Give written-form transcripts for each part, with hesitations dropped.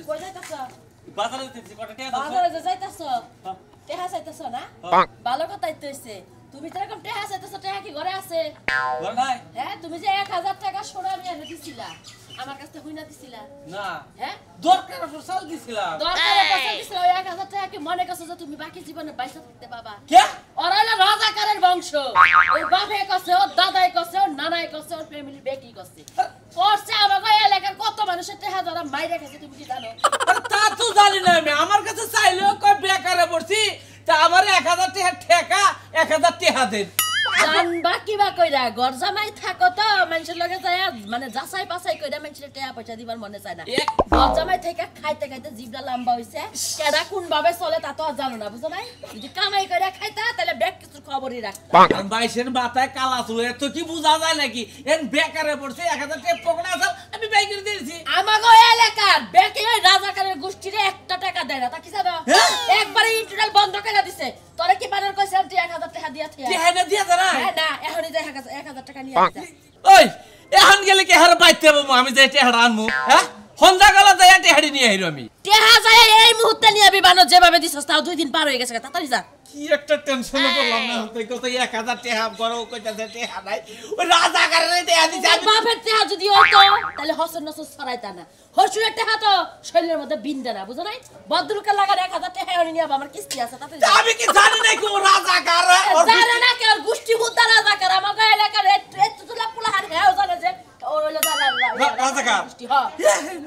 কই যাইতাছ বাজারে যাইতেছি কটা টাকা দাও বাজারে যাইতাছ টেহা চাইতাছ না ভালো কথাই তো হইছে তুমি তো এরকম টেহা চাইতাছ টেহা কি ঘরে আছে ঘরে নাই হ্যাঁ তুমি যে 1000 টাকা সোনা আমি এনে দিছিলা আমার কাছে হইনা দিছিলা না হ্যাঁ দরকার ফসল দিছিলাম দরকারে ফসল দিছিলা ওই 1000 টাকা কি মনে করছো যে তুমি বাকি জীবনে পয়সা থাকতে পাবা কে ওরা হলো রাজাকারের বংশ ওর বাপে কছে ওর দাদাই কছে ওর নানাই কছে ওর ফ্যামিলি বেকি কছে করছে আমাকে এলাকার কত মানুষের টেহা ধরা মাইরে গেছে তুমি কি জানো তা তো জানি না আমি আমার কাছে চাইলেও কই বেকারে পড়ছি তা আমার 1000 টাকা ঠেকা 1000 টাকা দেন জানবা কিবা কইরা ঘর জামাই থাকো তো মানুষের লগে যায় মানে যাচাই পাছাই কইরা মানুষের টাকা পয়সা দিবার মনে চায় না ঘর জামাই থেকে খাইতে খাইতে জিভটা লম্বা হইছে কেডা কোন ভাবে চলে তা তো জানো না বুঝো নাই যদি কামাই কইরা খাইতা তাহলে ব্যাগ কিছু খবরই রাখ আর বাইশের মাথায় কালা চুল এত কি বোঝা যায় নাকি এন বেকারে পড়ছে 1000 টাকা পকড়া আছে আমি বাই করে দিয়েছি আমাগো এলাকার বেকি ওই রাজাকারের গোষ্ঠীরে 1 টাকা দেয় না তা কি জানো একবারে ইন্টারনেট বন্ধ করে দিছে তোরে কি বানার কইছিলাম তুই 1000 টাকা দিয়া থিয়া টেহা দিয়া দাঁড়া না এখনই যাই 1000 টাকা নিয়ে আসা ওই এখন গেলে কি হার বাইতে পাবো আমি যে টেহাড়া আনমু হ্যাঁ সন্ধ্যা গলা যাই টেহাড়ি নিয়ে আইরো আমি টেহা যায় এই মুহূর্তে নিয়ে বিমানো যেভাবে দিছস তাও 2 দিন পার হয়ে গেছে তাড়াতাড়ি যা কি একটা টেনশনে পড়লাম না তুই কত 1000 টাকা করো কইতাছে টেহা নাই ওই রাজাকারের টেহা দিছে আমি বাপের টেহা যদি হতো তাহলে হসন নসন ছড়াইতা না হসুরের টেহা তো শরীরের মধ্যে বিন্দে না বুঝো নাই বদরুকে লাগার 1000 টাকা এনে নিয়ে আমার কিস্তি আছে তাতে আমি কি জানি না কি ও রাজাকার জানে না কি ওর গোষ্ঠী হুদ্দা রাজাকার আমাকে এলাকার এত তুলা পুলা হার হেও জানে যে ওর হলো রাজাকার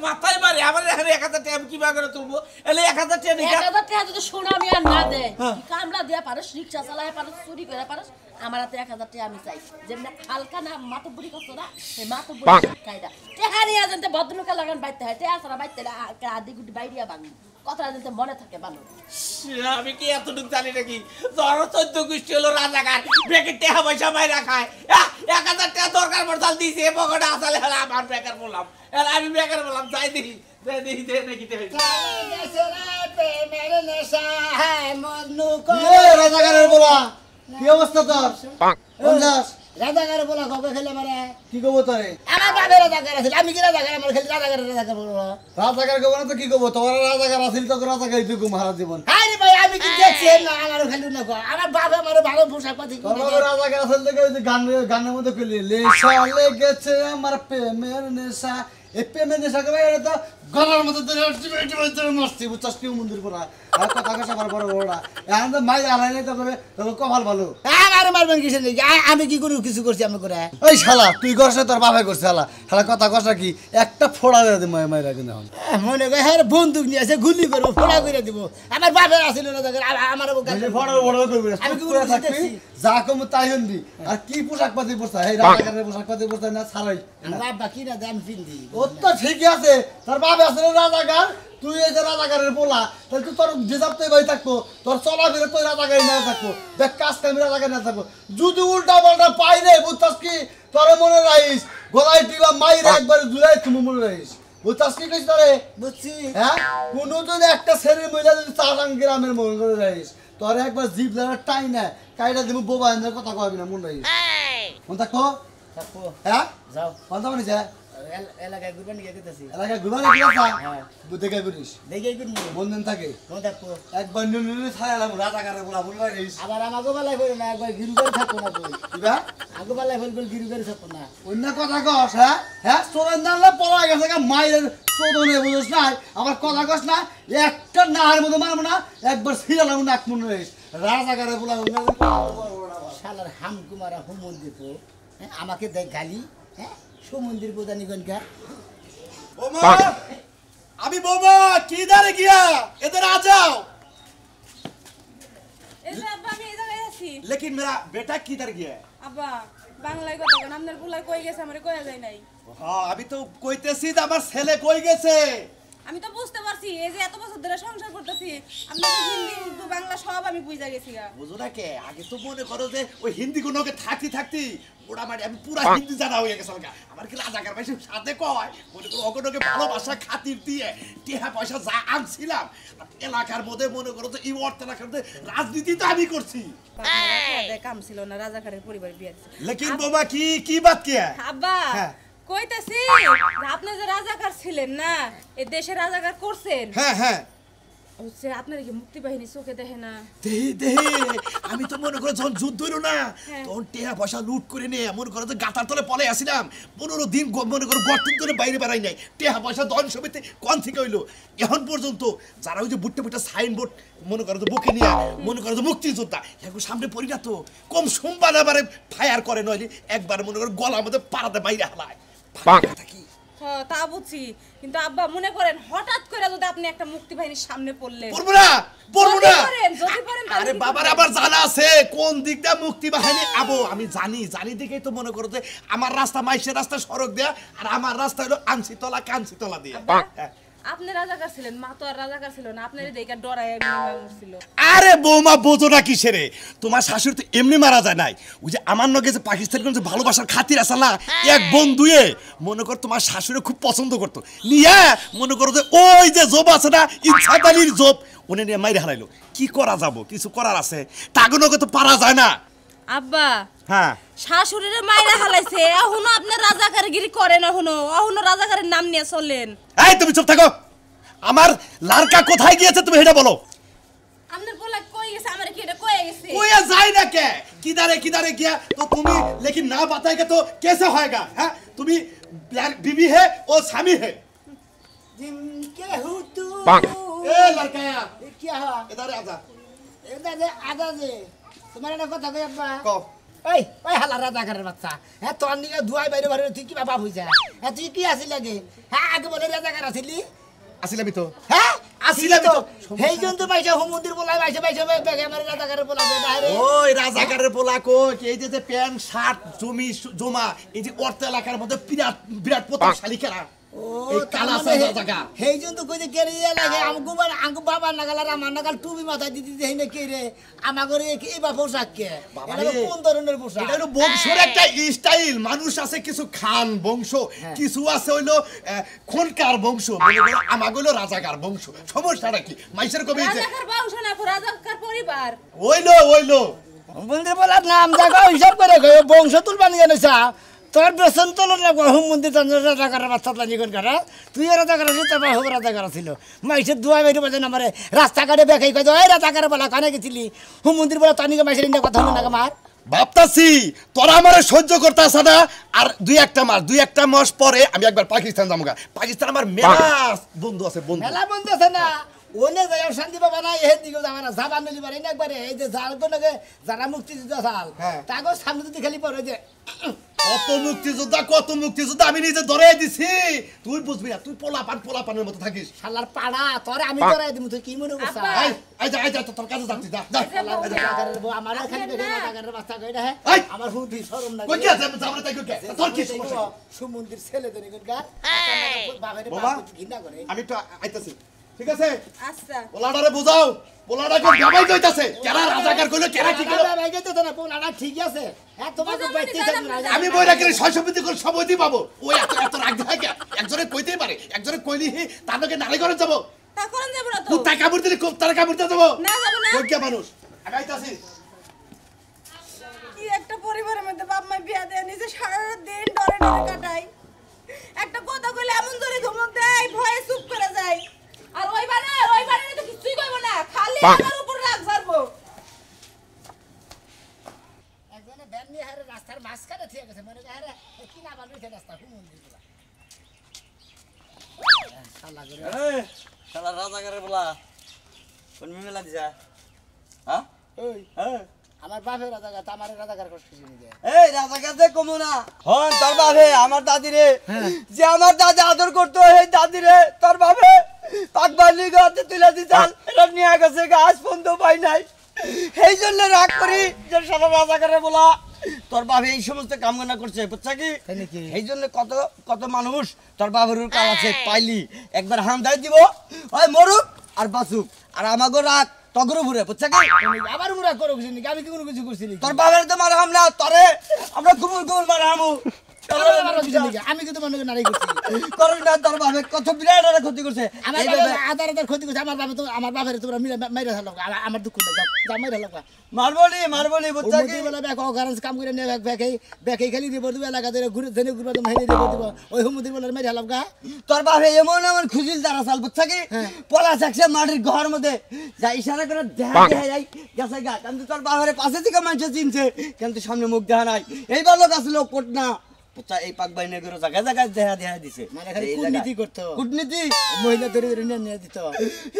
মাথায় মারে আমার এখানে 1000 টাকা আমি কি বাগরে তুলবো এলে 1000 টাকা নিকা 1000 টাকা যদি সোনা আমি আর না দে কামলা দিয়া পারস রিকশা চালায় পারস চুরি করে পারস আমার হাতে 1000 টাকা আমি চাই যেমন হালকা না মাতব্বরি করছো না সেই মাতব্বরি কায়দা টাকা নিয়ে যেতে ভদ্রলোকে লাগান বাইতে হয় টাকা ছাড়া বাইতে আদি গুটি বাইরিয়া ভাঙি কথা যেতে মনে থাকে ভালো আমি কি এতটুকু জানি নাকি জ্বর 14 গোষ্ঠী হলো রাজাকার ব্রেকেট টাকা পয়সা মাইরা খায় 1000 টাকা দরকার পড়তাল দিছে পকেটে আসলে হলো আমার বেকার বললাম আমি বেকার বললাম যাই দেখি দে নাকি তে রাজাকারের বলা কি অবস্থা তোর রাজাকারে বলা কবে খেলে মারে কি কব তোরে আমার বাবা রাজাকার আছে আমি কি রাজাকার আমার খেলে রাজাকার বলবো রাজাকার কব না তো কি কব তোর রাজাকার আছিল তো রাজাকার তুই মহারাজ জীবন আরে ভাই আমি কি দেখছি না আমার খেলে না কো আমার বাবা আমার ভালো পোশাক পাতি তোর বাবা রাজাকার আছিল তো ওই যে গানের মধ্যে কইলি লেশা লেগেছে আমার প্রেমের নেশা এই প্রেমের নেশা করে এটা তো গলার মধ্যে ধরে মস্তি বুঝছস কি মন্দির পড়া আর কথা কথা আমার বড় বড়রা এখন তো মাই আলাই নাই তারপরে তোর কপাল ভালো আমার মারবেন কিছু নেই আমি কি করে কিছু করছি আমি করে ওই শালা তুই করছ তোর বাবাই করছে শালা শালা কথা কথা কি একটা ফোড়া দিয়ে দে মাইরা কিন্তু এখন মনে করে হ্যাঁ বন্দুক নিয়ে আসে গুলি করবো ফোড়া করে দিব আমার বাবা আসলে রাজাকার আমার ফোড়া বড় করবি আমি কি করে থাকবি যা কম তাই হনবি আর কি পোশাক পাতি পরছ এই রাজাকারের পোশাক পাতি পরছ না ছাড়াই বাবা কি না দাম পিন্দি ও তো ঠিকই আছে তোর বাবা আসলে রাজাকার তুই এই যে রাজাকারের বলা তাহলে তুই তোর যেসব তুই ভাই থাকবো তোর চলাফেরা তুই রাজাকারী না থাকবো দেখ কাজ কামি রাজাকার না থাকবো যদি উল্টা পাল্টা পাই রে বুঝতাস কি তোর মনে রাখিস গলায় টিলা মাইরে একবার জুলাই তুমি মনে রাখিস বুঝতাস কি কইছ তোরে বুঝছি হ্যাঁ কোনো যদি একটা ছেলে মহিলা যদি চালান গ্রামের মনে করে রাখিস তোর একবার জিভ লাগা টাই না কাইটা দিব বোবা এর কথা কইবি না মনে রাখিস মন থাকো হ্যাঁ যাও কথা বলিস এলাকায় ঘুরবেন গিয়ে দিতেছি এলাকায় ঘুমানো কি আছে বুদ্ধে কে করিস দেখে ঘুরবো মন দিন থাকে কোন দেখো একবার নুনু ছাড়ালাম রাজাকারে বলা বলবা রেস আবার আমাকে বেলায় করে না একবার গিরু করে থাকবো না তুই কিবা আগে বেলায় বলবো গিরু করে থাকবো না অন্য কথা কস হ্যাঁ হ্যাঁ সোরেন দাঁড়লে পড়া গেছে মায়ের চোদনে বুঝিস না আমার কথা কস না একটা নাহের মধ্যে মারবো না একবার ছিড়ালাম নাক মনে রেস রাজাকারে বলা শালার হাম কুমারা হুমন দিত আমাকে দেখ গালি হ্যাঁ সমুদ্র প্রধানী গনকা আমি বোমা কি দাঁড়ে গিয়া এদের आ जाओ এসে আব্বা আমি এই জায়গায় আছি लेकिन मेरा बेटा किधर गया है আব্বা বাংলায় কথা বলেন আপনার বুলাই কই গেছে আমারে কইয়া যায় নাই হ্যাঁ আমি তো কইতেছি আমার ছেলে কই গেছে আমি তো বুঝতে পারছি এই যে এত বছর ধরে সংসার করতেছি আপনার হিন্দি উর্দু বাংলা সব আমি বুঝা গেছি গা বুঝো না কে আগে তো মনে করো যে ওই হিন্দি গুলোকে থাকতি মোটামুটি আমি পুরা হিন্দি জানা হয়ে গেছে আমার কি রাজাকার ভাই সাথে কয় মনে করো ওগুলোকে ভালোবাসা খাতির দিয়ে টিহা পয়সা যা আনছিলাম এলাকার মধ্যে মনে করো যে এই অর্থ এলাকার মধ্যে রাজনীতি তো আমি করছি কাম ছিল না রাজাকারের পরিবার বিয়ে দিছে लेकिन बोमा की बात किया है আব্বা কইতাছি আপনি যে রাজাকার ছিলেন না এই দেশে রাজাকার করছেন হ্যাঁ হ্যাঁ হচ্ছে আপনার কি মুক্তি বাহিনী চোখে দেখে না দেহে দেহে আমি তো মনে করো যখন যুদ্ধ হইল না হ্যাঁ। তখন টেহা পয়সা লুট করে নিয়ে মনে করো যে গাতার তলে পলে আসিলাম 15 দিন মনে করো গর্তের ধরে বাইরে বেড়াই নাই টেহা পয়সা দন সমিতি কোন থেকে হইলো এখন পর্যন্ত যারা ওই যে বুট্টে বুট্টে সাইনবোর্ড মনে করো যে বুকে নিয়ে মনে করো যে মুক্তিযোদ্ধা এখন সামনে পড়ি না তো কম সোমবার আবার ফায়ার করে নইলে একবার মনে করো গলার মধ্যে পাড়াতে বাইরে হালায় কি হ্যাঁ তা বুঝছি কিন্তু আব্বা মনে করেন হঠাৎ করে যদি আপনি একটা মুক্তি বাহিনীর সামনে পড়লেন পড়বো না যদি পড়েন তাহলে আরে কি বাবার করবেন? আবার জানা আছে কোন দিকটা মুক্তি বাহিনী আবো আমি জানি দেখেই তো মনে করো যে আমার রাস্তা মাইশের রাস্তা সড়ক দেয়া আর আমার রাস্তা হলো আনসিতলা কানসিতলা দিয়া হ্যাঁ। আপনি রাজাকার ছিলেন মা তো আর রাজাকার ছিল না আপনার দেখে ডরায় মরছিল আরে বৌমা বোঝো না কিসেরে তোমার শাশুড়ি তো এমনি মারা যায় নাই ওই যে আমার নগে যে পাকিস্তানের কোন যে ভালোবাসার খাতির আছে না এক বন্ধুয়ে মনে কর তোমার শাশুড়ি খুব পছন্দ করতো নিয়ে মনে করো যে ওই যে জব আছে না ইচ্ছাত আলীর জব উনি নিয়ে মাইরে হারাইলো কি করা যাব কিছু করার আছে তাগুনকে তো পারা যায় না আব্বা হ্যাঁ শাশুড়িরে মাইরা হালাইছে এখনো আপনি রাজাকারগিরি করেন এখনো রাজাকারের নাম নিয়ে চলেন এই তুমি চুপ থাকো আমার লারকা কোথায় গিয়েছে তুমি এটা বলো আপনার বলা কই গেছে আমার কি এটা কই গেছে कोई जाए ना क्या किधर गया तो तुम्हें लेकिन ना बताएगा तो कैसे होएगा हैं तुम्हें बीवी है और स्वामी है जिनके हूँ तू ए लड़का क्या हुआ इधर आजा এটা যে আদা যে তোমার একটা কথা কই আব্বা কও ওই ওই হালা রাজাকারের বাচ্চা হ্যাঁ তোর নিকে ধুয়াই বাইরে বাইরে তুই কি বাবা হইছা হ্যাঁ তুই কি আসিল লাগে হ্যাঁ আগে বলে রাজাকার আসিলি আসিলামি তো হ্যাঁ আসিলামি তো সেই জন্তু পাইছে হুমুন্দির বলাই পাইছে বেগে আমার রাজাকারের বলা যায় ওই রাজাকারের পোলা কো এই যে প্যান্ট শার্ট জমি জমা এই যে অর্থ এলাকার মধ্যে বিরাট বিরাট প্রতাপশালী খেলা এই কালা জায়গা সেই জন্তু কই যে কেরিয়া লাগে আমগু বাবা নাগালার আমার নাগাল টুপি মাথায় দিতে দেই না কে রে আমাগরে এই বা পোশাক কে এটা কোন ধরনের পোশাক এটা হলো বংশের একটা স্টাইল মানুষ আছে কিছু খান বংশ কিছু আছে হইলো খনকার বংশ মানে আমাগুলো রাজাকার বংশ সমস্যাটা কি মাইশের কবি যে রাজাকার বংশ না রাজাকার পরিবার ওইলো মন্দির বলার নাম জায়গা হিসাব করে বংশ তুলবা নিয়ে নইছা তোর বেসন তোলো না হুম মন্দির রাজাকারের বাচ্চা তানি কোন কারা তুই রাজাকার আছিস তোর বাবা রাজাকার ছিল মাইসের দুয়াই বাইরে বাজে নামারে রাস্তাঘাটে বেকাই কয় ওই রাজাকার বলা কানে গেছিলি হুম মন্দির বলা তানিকে মাইসের ইন্ডিয়া কথা হলো না আমার ভাবতাছি তোরা আমারে সহ্য করতেছ না আর দুই একটা মাস পরে আমি একবার পাকিস্তান যাবো পাকিস্তান আমার মেলা বন্ধু আছে বন্ধু মেলা বন্ধু আছে না ওনে যাই শান্তি বাবা না এর দিকে যাবে না যাবা নলি পারে না একবারে এই যে জালগুলোকে যারা মুক্তিযুদ্ধ চাল তাকে সামনে যদি খালি পড়ে যে কত মুক্তিযোদ্ধা আমি নিজে ধরে দিছি তুই বুঝবি না তুই পোলাপানের মতো থাকিস শালার পাড়া তোরে আমি ধরাই দিমু তুই কি মনে করছ এই যা তোর কাছে যাচ্ছি যা রাজাকারের বউ আমার খালি দেখে রাজাকারের বাচ্চা কইরা হ্যাঁ আমার হুঁদি শরম না কই কি আছে আমরা তাই কই তোর কি সমস্যা সুমন্দির ছেলে দেনি কোনকার বাবারে বাবা ঘৃণা করে আমি একটু আইতাছি ঠিক আছে আচ্ছা পোলাডারে বুঝাও পোলাডাকে গাবাই কইতাছে কেরা রাজাকার কইলো কেরা কি কইলো ভাই গেতে না পোলাটা ঠিক আছে হ্যাঁ তোমাকে বাইতে আমি বইরা করে শয়সমিতি করে সবইতি পাবো ওই এত রাগ থাকে একজনে কইতেই পারে একজনে কইলি তাদেরকে নালে করে যাব তা করেন যাব না তো তুই টাকা কামড় দিলে খুব তারা কামড় দেবো না যাব না কই কে মানুষ আগাইতাছি কি একটা পরিবারের মধ্যে বাপ মা বিয়া দেয় নিজে সারা দিন ডরে ডরে কাটাই একটা কথা কইলে এমন ধরে ধমক দেয় ভয়ে চুপ করে যায় আর ওই বারে তো কিছুই কইব না খালি আমার উপর রাগ ছাড়বো একজনে ব্যান নিয়ে হারে রাস্তার মাঝখানে ঠিক আছে মনে করে হারে কি না বালুই রাস্তা সুমন্দির বলা শালা করে শালা রাজাকারের বলা কোন মেলা দিছা হ্যাঁ ওই হ্যাঁ আমার বাপের রাজাকার আমার রাজাকার কষ্ট শুনি দেয় এই রাজাকার দে কমু না হন তোর বাপে আমার দাদি রে যে আমার দাদি আদর করতো এই দাদি রে তোর বাপে পাকবালি গাতে তুলে দিতাল এটা নিয়ে গেছে গাছ পর্যন্ত পাই নাই এই জন্য রাগ করি যে সারা রাজাকারে বলা তোর বাপে এই সমস্ত কামনা করছে বুঝছা কি এই জন্য কত কত মানুষ তোর বাপের কাল আছে পাইলি একবার হামদাই দিব ওই মরুক আর বাসুক আর আমাগো রাগ তগরু ঘুরে বুঝছা কি আবার মুরা করো কিছু নাকি আমি কি কোনো কিছু করছি তোর বাবার তো মারা হামলা তোরে আমরা ঘুমুর মারা হামু আমি কিন্তু মনে করি নারী করছি করো না, তোর বাপে কত বিরাট একটা ক্ষতি করছে। আমার এই বাবা বাবা- আদার ক্ষতি করছে আমার বাবা তো আমার বাবারে তোমরা মাইরা ফেলো আমার দুঃখ নেই যাও মাইরা ফেলো মারবনি বুঝছা কি? বলে ব্যাক অগারেন্স কাম করে নিয়ে ব্যাকে খালি দিব দিব এলাকা ধরে ঘুরে ধরে ঘুরবা তো মাইরে দিব দিব ওই হুমুদির বলে মাইরা ফেলাম গা তোর বাপে এমন খুশিল তারা চাল বুঝছা কি? পলা থাকছে মাটির ঘর মধ্যে যা ইশারা করে দেখা যাই গেছে গা, কিন্তু তোর বাবারে পাশে থেকে মানুষ চিনছে, কিন্তু সামনে মুখ দেখা নাই। এইবার লোক আসলো কোট না বুঝছা, এই পাক বাইনে করে জায়গায় জায়গায় দেখা দিছে। মানে খালি এই কূটনীতি জায়গা- করতো কূটনীতি মহিলা ধরে ধরে নিয়ে দিত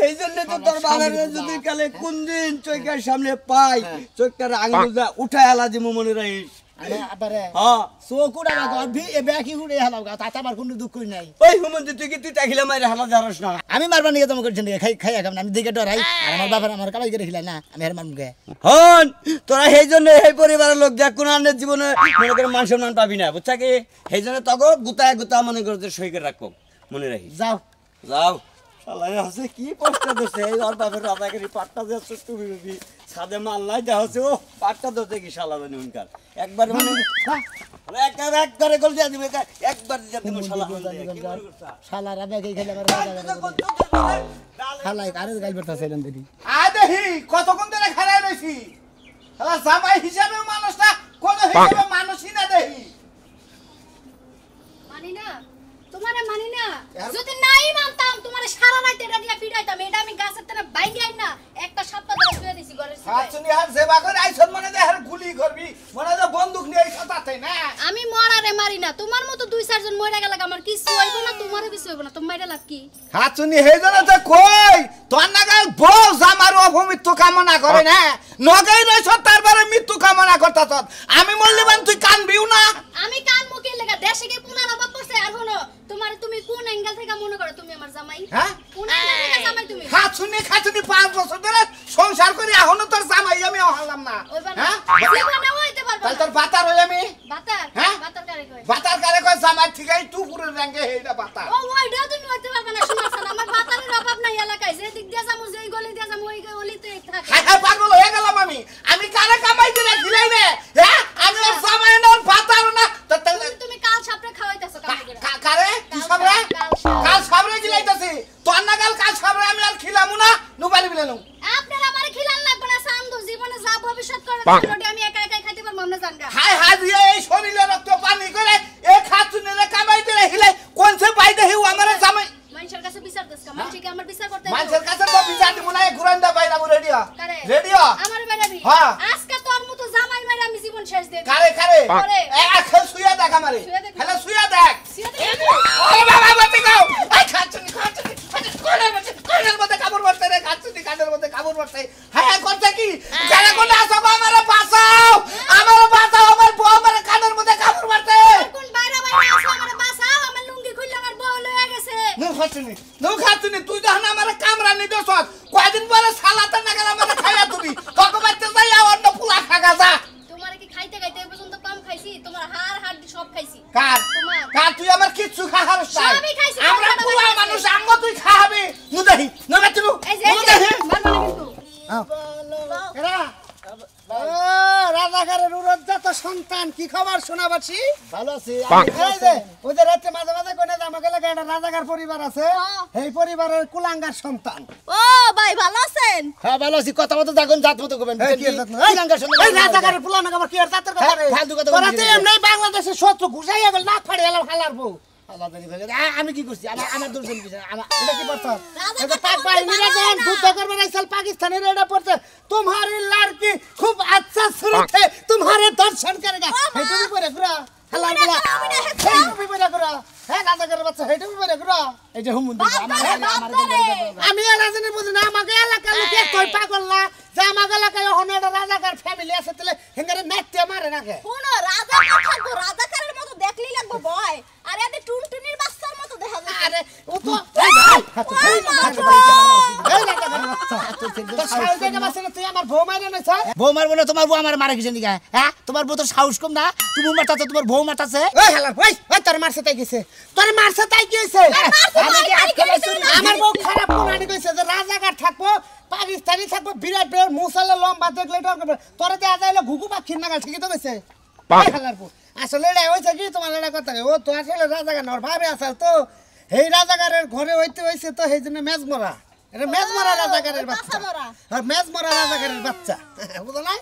এই জন্য তো তোর বাবার যদি কালে কোন দিন চৈকার সামনে পাই চৈকার আঙুল উঠায় আলা দিব মনে রাখিস। আরে আবারে হ্যাঁ চকুড়া গা ভি এ ব্যাকি উড়ে হালাও গা তাতে আমার কোনো দুঃখ নাই ওই হুমন্দি তুই কি তুই তাকিলে মাইরে হালা জানাস না? আমি মারবা নিয়ে তোমাকে করছেন খাই খাম না আমি দিকে ডরাই আর আমার বাবার আমার কামাই করে খিলাই না আমি আর মারমুগে হন তোরা সেই জন্য এই পরিবারের লোক দেখ কোন আন্নের জীবনে মনে করে মান সম্মান পাবি না বুঝছা কি? সেই জন্য তখন গুতায় গুতা মনে করে সই করে রাখবো মনে রাখিস। যাও যাও শালাই আছে কি কষ্ট দিচ্ছে এই ওর বাপের রাজাগিরি পাট্টা দিচ্ছে তুমি রবি সাদে মাল নাই দেওয়া হচ্ছে ও পাট্টা দিতে কি শালা জানি উনকার একবার মানে একবারে গোল দিয়ে দিবে একবার দিয়ে দিব শালা শালারা ব্যাগে খেলে আমার খালাই আরে গাইল বেরতাছিলেন দিদি আয় দেখি কতক্ষণ ধরে খেলায় রয়েছি। শালা জামাই হিসাবে মানুষটা কোন হিসাবে মানুষই না দেখি। মানি না তোমারে মানি না যদি নাই মানতাম তোমারে সারা রাত এটা দিয়া পিটাইতাম এটা আমি গাছের তেনে বাইঙ্গাই না একটা সপ্তাহ ধরে শুয়ে দিছি ঘরের হাত সিপাই শুনি আর সেবা করে আইসন মনে দেয় আর গুলি করবি মনে দেয় বন্দুক নিয়ে এই সাথে না। আমি মরারে মারি না তোমার মতো দুই চারজন মরে গেল আমার কিছু হইব না তোমারও কিছু হইব না তোমার মাইরা লাভ কি হাত শুনি সেই জন্য তো কই তোর নাগাল বউ জামার অপমৃত্যু কামনা করে না নগাই রয়েছ তারপরে মৃত্যু কামনা করতা। আমি মরলে মানে তুই কানবিও না। আমি কান মুখে লেগা দেশে গিয়ে পুনার অভাব পড়ছে আর হলো তোমার তুমি কোন অ্যাঙ্গেল থেকে মনে করো তুমি আমার জামাই হ্যাঁ কোন অ্যাঙ্গেল থেকে জামাই তুমি হাত শুনি 5 বছর ধরে সংসার করে এখনো তোর জামাই আমি হলাম না। ওইবার হ্যাঁ জীবনে হইতে পারবো তাহলে না তোর বাতার হই আমি বাতার হ্যাঁ? বাতার কারে কই বাতার কারে কয় জামাই ঠিকাই তুই পুরো রঙে হেইটা বাতার। ও ওইটাও তুমি হইতে পারবে না শুনাছেন আমার বাতারের অভাব নাই এলাকায় যে দিক দিয়ে যাবো যেই গলি দিয়ে যাবো ওই গলিতে থাকে হাই হাই পাগল হয়ে গেলাম আমি কারে কামাই দিলে খিলাই রে হ্যাঁ আমি ওর জামাই না ওর বাতার না তো তুমি কাল সাপড়ে খাওয়াইতাছো কাল করে কারে কি সাবরে কাল সাবরে খিলাইতাছি তোর না কাল সাবরে আমি আর খিলামু না নুবালি বিলেনু। আপনারা আমারে খিলান লাগবে না সান্দু জীবনে যা ভবিষ্যৎ করে রোটি আমি একা একাই খাইতে পারবো আমরা জানগা হাই হাই দিয়ে এই শরীরে রক্ত পানি করে এই খাচ্ছু নিলে কামাই দিলে হিলাই কোন সে পাইতে হিউ আমার জামাই মানুষের কাছে বিচার দেশ কা মানুষকে আমার বিচার করতে হবে। মানুষের কাছে তো বিচার দিব না এই ঘুরান্ডা বাইরা রেডিও কারে? রেডিও আমার বেড়াবি হ্যাঁ। আজকে তোর মতো জামাই মেরে আমি জীবন শেষ দেব কারে করে। এখন শুয়া দেখ আমারে শুয়ে দেখ। হ্যালো শুয়া দেখ শুয়ে দেখ। ও বাবা বাতি গাও আই খাচ্ছুনি কোনের মধ্যে কাপড় পরতে রে খাচ্ছুনি কানের মধ্যে কাপড় পরতে হ্যাঁ করতে কি যারা কোনে আসো আমারে বাঁচাও আমার বউ আমার কানের মধ্যে কাপড় পরতে কোন বাইরে বাইরে আসো আমারে বাঁচাও আমার লুঙ্গি খুললে আমার বউ লয়ে গেছে নো খাচ্ছুনি তুই যখন আমারে কামরা নি দছ কয়দিন পরে সালাতে না গেলে আমারে খাইয়া তুমি তোকে বাইতে যাই অন্য পুলা খাগা যা তোমারে কি খাইতে খাইতে এই পর্যন্ত কম খাইছি তোমার হাড় সব খাইছি কার তোমার। কার তুই আমার কিচ্ছু খাহারস না সবই খাইছি, আমরা খাওয়া পুরা দাওয়া মানুষ আঙ্গ তুই খাবি নু দেখি নু বেচু এই যে নু দেখি মারবা না কিন্তু রাজাকারের উড়োজাত সন্তান কি খবর শোনাবাছি ভালো আছি এই যে ওই যে রাতে মাঝে মাঝে কোনে আমাকে লাগে একটা রাজাকার পরিবার আছে এই পরিবারের কুলাঙ্গার সন্তান ও ভাই ভালো আছেন? হ্যাঁ ভালো আছি কথা মতো থাকুন জাত মতো করবেন এই কি জাত না? এই রাজাকারের পুলাঙ্গা আবার কি আর জাতের কথা রে ফালতু কথা তোরা বলছিস তো না। এমনি বাংলাদেশের শত্রু ঘুষাইয়া গেল না ফাড়ে এলাম হালার বউ আমি কি করছি আমার দর্শন কিছু এটা কি করছ এটা পাক বাহিনীরা যখন যুদ্ধ করবে রাইসাল পাকিস্তানের এটা পড়ছে तुम्हारी लड़की खूब अच्छा सूरत है तुम्हारे दर्शन करेगा हेटू भी परे गुरा হালার বলা হেটু भी परे गुरा হে রাজাকারের বাচ্চা হেটু भी परे गुरा এই যে হুমুন্দি আমি এলাকানে বুঝি না আমাকে এলাকার লোকে কই পাগল না যে আমাকে এলাকায় ওখানে একটা রাজাকার ফ্যামিলি আছে তাহলে হেঙ্গারে নাচতে মারে নাকে কোন রাজাকার থাকবো রাজাকারের মতো দেখলেই লাগবো ভয় আর এতে টুনটুনির বাচ্চার মতো দেখা যায় আরে ও তো তুই আমার বউ মাইনে নইছ বউ মারবো না তোমার বউ আমার মারা কিছু নিকা হ্যাঁ তোমার বউ তো সাহস কম না তুমি মারতাছে তোমার বউ মারতাছে ওই হালার ওই ওই তোর মারছে তাই গেছে তোর মারছে তাই কি হইছে আমার বউ খারাপ কোনানি কইছে যে রাজাকার থাকবো পাকিস্তানি থাকবো বিরাট বিরাট মুসালে লম্বা দেখলে ডর করবে তোরে দেয়া যাইলে ঘুঘু পাখির নাগাল ঠিকই তো কইছে ওই হালার বউ আসলে এটা হয়েছে কি তোমার এটা কথা ও তো আসলে রাজাগার ওর ভাবে আসাল তো এই রাজাগারের ঘরে হইতে হয়েছে তো সেই জন্য মেজমরা এটা মেজমরা রাজাগারের বাচ্চা আর মেজমরা রাজাগারের বাচ্চা বুঝো না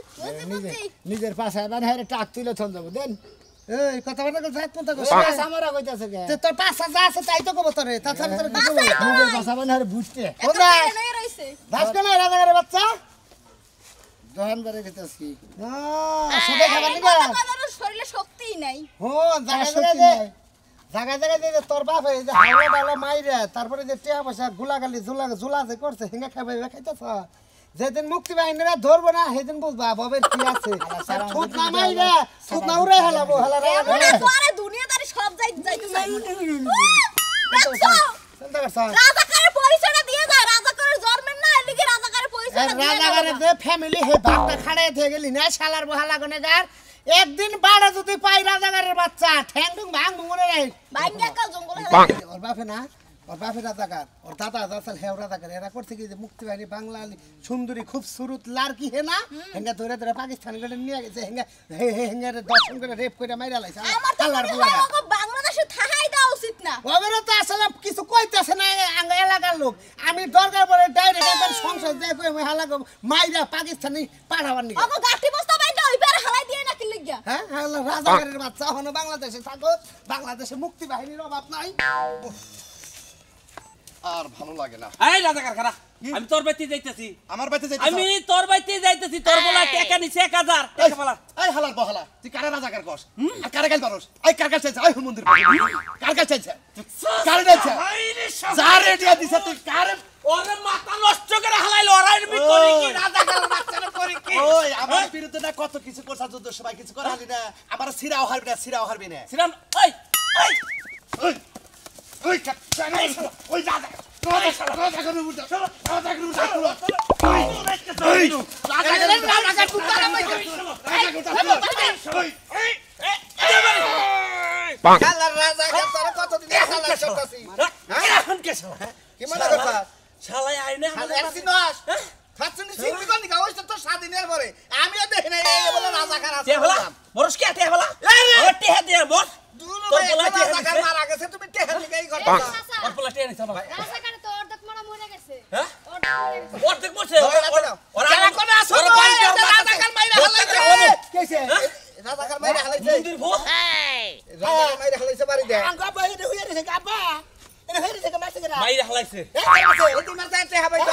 নিজের পাশে মানে হেরে টাক তুলে থন যাবো দেন এই কথা বলতে যাইত মত কইছ আমারা কইতাছে কে তে তোর পাশে যা আছে তাই তো কব তোরে তাছাড়া তোর কি কব নিজের পাশে মানে হেরে বুঝতে ওরা ভাস্কো না রাজাগারের বাচ্চা দোকান ধরে গেছছি না সবে খাবার নিবা আমার শরীরে শক্তিই নাই ও জায়গা জায়গা তোর বাপ এই যে হাওয়া ডালা মাইরে তারপরে যে টিয়া পয়সা গুলাগালি ঝুলা যে করছে হেঙ্গা খাবে খাইতেছ যেদিন মুক্তি বাহিনীরা ধরবো না সেদিন বুঝবা বাবের কি আছে থুত না মাইরে থুত না উড়ে হেলাবো হেলারা তোরে দুনিয়াদারি সব যাইতে চাই রাজাকারের পরিচয়টা দিয়ে যায় রাজাকারের জন্মের না এদিকে রাজাকারের পরিচয়টা দিয়ে রাজাকারের যে ফ্যামিলি হে ভাগটা খাড়ায় থেকে গেলি না শালার বহালা গনেগার একদিন বাড়া যদি পাই রাজাকারের বাচ্চা ঠ্যাংডুং ভাঙ মনে নাই বাইঙ্গা কাল জঙ্গলে হেলা ওর বাপে না ওর বাপে রাজাকার ওর দাদা আসল হেও রাজাকার এরা করছে কি যে মুক্তি বাহিনী বাংলালি সুন্দরী খুব সুরত লারকি হে না হেঙ্গা ধরে ধরে পাকিস্তানি গলে নিয়ে গেছে হেঙ্গা হেঙ্গা দর্শন করে রেপ করে মাইরা লাইছে আমার তো বাংলাদেশে থাকাই দেওয়া উচিত না ওবেরা তো আসলে কিছু কইতাছে না আঙ্গ এলাকার লোক আমি দরকার পড়ে ডাইরেক্ট একবার সংসদ যাই কই আমি হালা মাইরা পাকিস্তানি পাঠাবার নি ওগো গাটি বস্তা বাইন্দা ওই পারে হালাই দিয়ে না কি লাগিয়া হ্যাঁ রাজাকারের বাচ্চা হনো বাংলাদেশে থাকো বাংলাদেশে মুক্তি বাহিনীর অভাব নাই আর ভালো লাগে না এই রাজাকার খারা আমি তোর বাইতে যাইতেছি আমার বাইতে যাইতে আমি তোর বাইতে যাইতেছি তোর বলা টাকা নিছে 1000 টাকা বলা এই হালার বহালা তুই কারে রাজাকার কস আর কারে গাল পারস এই কার কাছে চাইছে এই মন্দির কার কাছে চাইছে কারে চাইছে যারে দিয়া দিছে তুই কারে ওরে মাথা নষ্ট করে হালাইলো ওরা এর ভিতরে কি রাজাকার বাচ্চারা করে কি ওই আমার বিরুদ্ধে না কত কিছু করছ যুদ্ধ সবাই কিছু করে হালি না আমার সিরাও হারবি না সিরাম এই এই ওই ওই কানে ওই রাজাকার উঠা রাজাকার উঠা ওই রাজাকার উঠা শালার রাজাকার তোরা কতদিন শালা করতাছি এখন কে শালা কি মনে করতা শালা আইনে শালা একদিনস খাচ্ছনি সিংবি কোন দিকে ওই তো স্বাধীনের পরে আমিও দেখি না এই বলে রাজাকার আছে তে হলা বরস কে তে হলা ওর তে দে বস তোর বলা রাজাকার মারা গেছে তুমি টেহার দিকে এই ঘটনা ওর পোলা তে নিছে ভাই রাজাকার তো অর্ধেক মরা মরে গেছে হ্যাঁ অর্ধেক ওর দেখ বসে ওরা কোন আসো রাজাকার মাইরা হালাইছে কেছে রাজাকার মাইরা হালাইছে মন্দির ভো রাজাকার মাইরা হালাইছে বাড়ি দে আঙ্গা বাইরে হইয়া রে গাবা এনে হইরে থেকে মাসে গরা মাইরা হালাইছে এই তোমার যাইতে হবে তো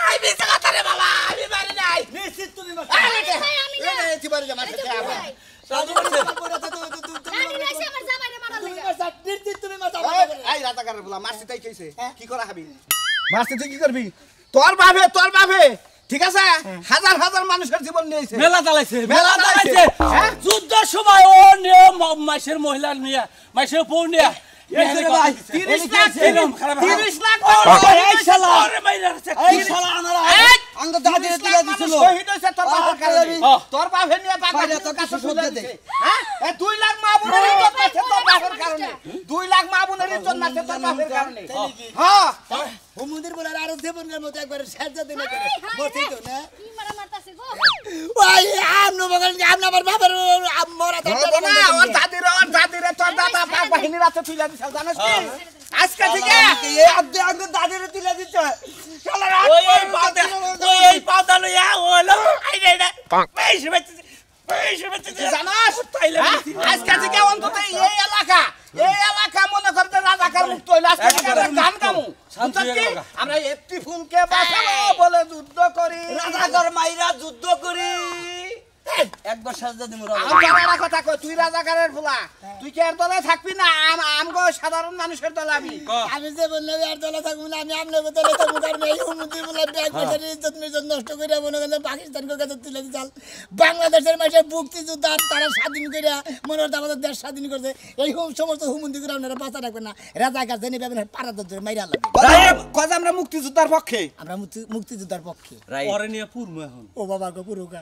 আই বিছে কথা রে বাবা আমি বাড়ি নাই নিশ্চিত তুমি আমি না এই তুই বাড়ি যা মাসে হবে সাধু বলছে রানী রাইছে আমার জামাইরে মারা লাগা নিশ্চিত তুমি মাথা এই রাজাকারের বলা মাসি তাই কইছে কি করা হবি মাসে তুই কি করবি তোর বাপে ঠিক আছে হাজার হাজার মানুষের জীবন নিয়েছে মেলা চালাইছে মেলা চালাইছে। হ্যাঁ যুদ্ধ সময় ও নিয়ে মাইশের মহিলা নিয়ে মাইশের বউ নিয়ে এই যে ভাই 30 লাখ 30 লাখ এই শালা আরে মাইরা এই শালা আনারা আঙ্গ দাদি তুলে দিছিল শহীদ হইছে তোর বাপের কারণে হ্যাঁ। তোর বাপে নিয়ে বাইরে বাবা তো তোর কাছে কিছু তুলে শুনতে দিছে হ্যাঁ এ 2 লাখ মা বোনের ইজ্জত মারছে তোর বাপের কারণে 2 লাখ মা বোনের ইজ্জত মারছে তোর বাপের কারণে হ্যাঁ হুমুদের বলে আর দেবনের মতো একবার সাজা দিনে করে বসে তো না কি মারা মারতাছে গো ওই আমনো বগল আমনা আমার বাবার মরা তো ধরবো না ওর দাদিরে তোর দাদা বাহিনীর হাতে তুলে দিছে জানিস কি আজকে থেকে এই আদে আঙ্গ দাদির তুলে দিছে শালারা ওই এই পাউডা লইয়া ওলো আই রে রে বেশি বেশি জানাস আজকে থেকে অন্তত এই এলাকা মনে করতে রাজাকার মুক্ত হইল আজকে থেকে আমরা গান গামু আমরা একটি ফুলকে বাঁচাবো বলে যুদ্ধ করি রাজাকার মাইরা যুদ্ধ করি একবার সাজা দিমু আমার কথা কই তুই রাজাকারের ফুলা তুই কি এর দলে থাকবি না আমগো সাধারণ মানুষের দলে আমি যে বললাম আর দলে থাকবো না আমি আমনে দলে থাকবো কারণ এই হুমুদের বলে ব্যাগ পয়সার ইজ্জত মিজত নষ্ট করে মনে করেন পাকিস্তানকে কাছে তুলে দিতাল বাংলাদেশের মানুষের মুক্তিযুদ্ধ আর তারা স্বাধীন করে মনে হতো আমাদের দেশ স্বাধীন করছে এই সমস্ত হুমুন্দি করে আপনারা বাঁচা রাখবেন না রাজাকার জেনে পাবেন পাড়া ধরে মাইরা লাগবে কথা আমরা মুক্তিযোদ্ধার পক্ষে আমরা মুক্তিযোদ্ধার পক্ষে ওরে নিয়ে পুরমু এখন ও বাবা গো পুরুকা